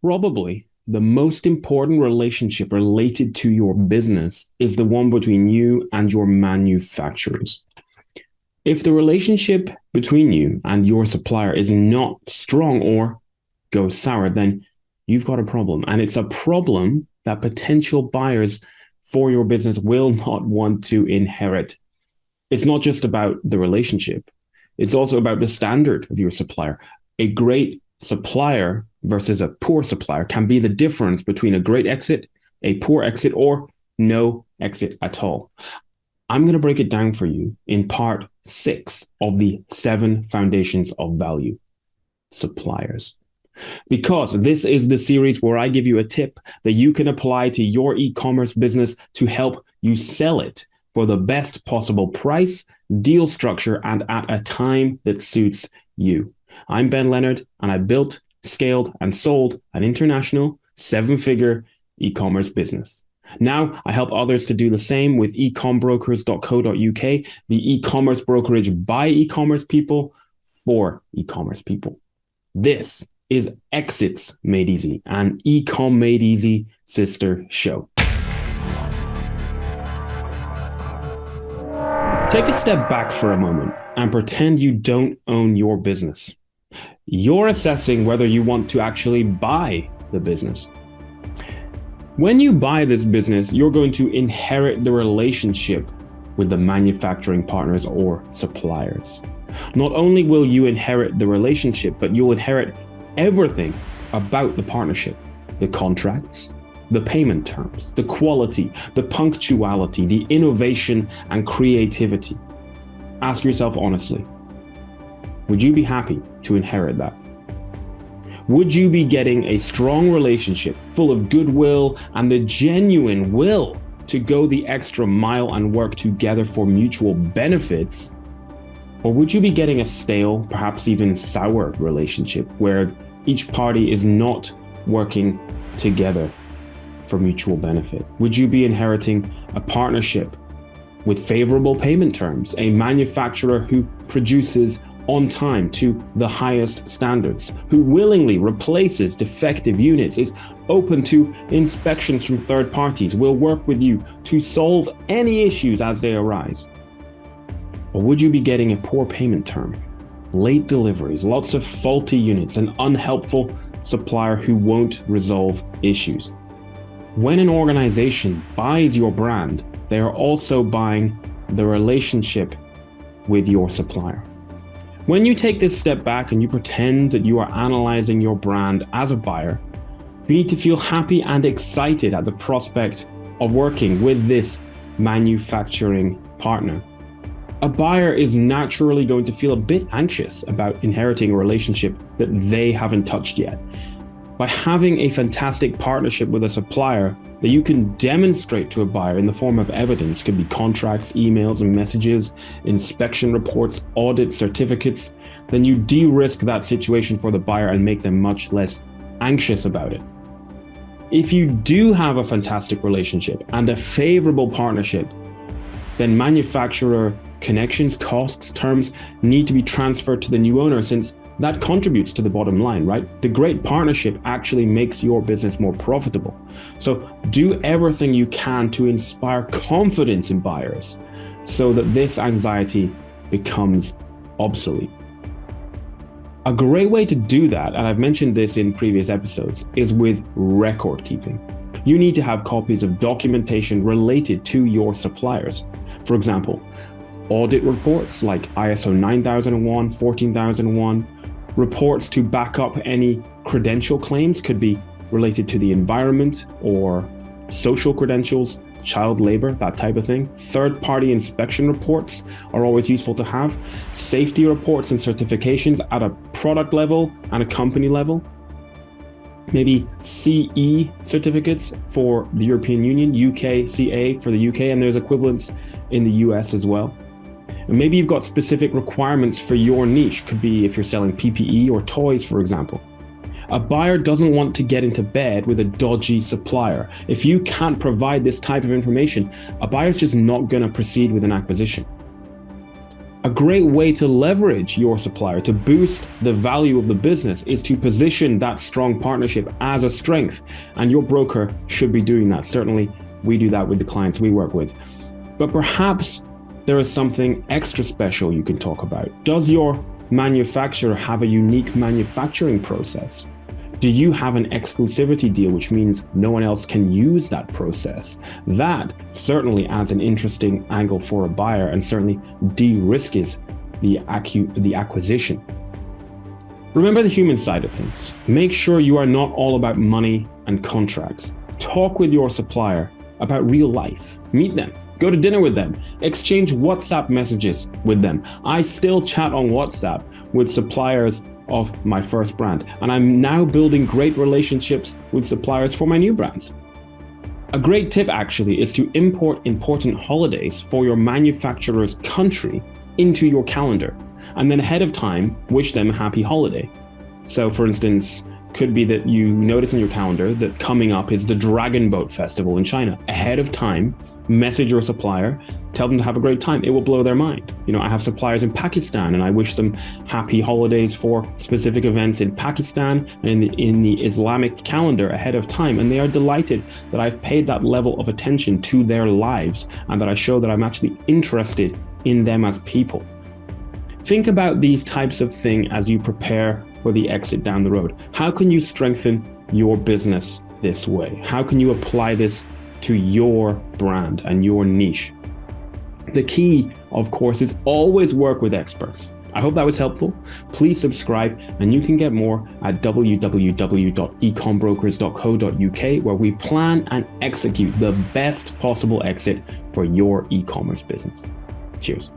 Probably the most important relationship related to your business is the one between you and your manufacturers. If the relationship between you and your supplier is not strong or goes sour, then you've got a problem. And it's a problem that potential buyers for your business will not want to inherit. It's not just about the relationship. It's also about the standard of your supplier. A great supplier versus a poor supplier can be the difference between a great exit, a poor exit, or no exit at all. I'm going to break it down for you in part 6 of the 7 foundations of value. Suppliers. Because this is the series where I give you a tip that you can apply to your e-commerce business to help you sell it for the best possible price, deal structure, and at a time that suits you. I'm Ben Leonard, and I built, scaled, and sold an international 7-figure e-commerce business. Now I help others to do the same with ecombrokers.co.uk, the e-commerce brokerage by e-commerce people for e-commerce people. This is Exits Made Easy, an Ecom Made Easy sister show. Take a step back for a moment and pretend you don't own your business. You're assessing whether you want to actually buy the business. When you buy this business, you're going to inherit the relationship with the manufacturing partners or suppliers. Not only will you inherit the relationship, but you'll inherit everything about the partnership: the contracts, the payment terms, the quality, the punctuality, the innovation and creativity. Ask yourself honestly, would you be happy to inherit that? Would you be getting a strong relationship full of goodwill and the genuine will to go the extra mile and work together for mutual benefits? Or would you be getting a stale, perhaps even sour relationship where each party is not working together for mutual benefit? Would you be inheriting a partnership with favorable payment terms, a manufacturer who produces on time to the highest standards, who willingly replaces defective units, is open to inspections from third parties, will work with you to solve any issues as they arise? Or would you be getting a poor payment term, late deliveries, lots of faulty units, an unhelpful supplier who won't resolve issues? When an organization buys your brand, they are also buying the relationship with your supplier. When you take this step back and you pretend that you are analyzing your brand as a buyer, you need to feel happy and excited at the prospect of working with this manufacturing partner. A buyer is naturally going to feel a bit anxious about inheriting a relationship that they haven't touched yet. By having a fantastic partnership with a supplier that you can demonstrate to a buyer in the form of evidence, could be contracts, emails and messages, inspection reports, audit certificates, then you de-risk that situation for the buyer and make them much less anxious about it. If you do have a fantastic relationship and a favorable partnership, then manufacturer connections, costs, terms need to be transferred to the new owner, since that contributes to the bottom line, right? The great partnership actually makes your business more profitable. So do everything you can to inspire confidence in buyers so that this anxiety becomes obsolete. A great way to do that, and I've mentioned this in previous episodes, is with record keeping. You need to have copies of documentation related to your suppliers. For example, audit reports like ISO 9001, 14001, reports to back up any credential claims, could be related to the environment or social credentials, child labor, that type of thing. Third-party inspection reports are always useful to have. Safety reports and certifications at a product level and a company level. Maybe CE certificates for the European Union, UKCA for the UK, and there's equivalents in the US as well. And maybe you've got specific requirements for your niche. Could be if you're selling PPE or toys, for example. A buyer doesn't want to get into bed with a dodgy supplier. If you can't provide this type of information, a buyer's just not going to proceed with an acquisition. A great way to leverage your supplier to boost the value of the business is to position that strong partnership as a strength. And your broker should be doing that. Certainly, we do that with the clients we work with. But perhaps there is something extra special you can talk about. Does your manufacturer have a unique manufacturing process? Do you have an exclusivity deal, which means no one else can use that process? That certainly adds an interesting angle for a buyer and certainly de-risks the acquisition. Remember the human side of things. Make sure you are not all about money and contracts. Talk with your supplier about real life. Meet them. Go to dinner with them. Exchange WhatsApp messages with them. I still chat on WhatsApp with suppliers of my first brand, and I'm now building great relationships with suppliers for my new brands. A great tip actually is to import important holidays for your manufacturer's country into your calendar, and then ahead of time wish them a happy holiday. So for instance, could be that you notice on your calendar that coming up is the Dragon Boat Festival in China. Ahead of time, message your supplier, tell them to have a great time. It will blow their mind. I have suppliers in Pakistan and I wish them happy holidays for specific events in Pakistan and in the Islamic calendar ahead of time. And they are delighted that I've paid that level of attention to their lives and that I show that I'm actually interested in them as people. Think about these types of things as you prepare for the exit down the road. How can you strengthen your business this way? How can you apply this to your brand and your niche? The key, of course, is always work with experts. I hope that was helpful. Please subscribe, and you can get more at www.ecombrokers.co.uk, where we plan and execute the best possible exit for your e-commerce business. Cheers.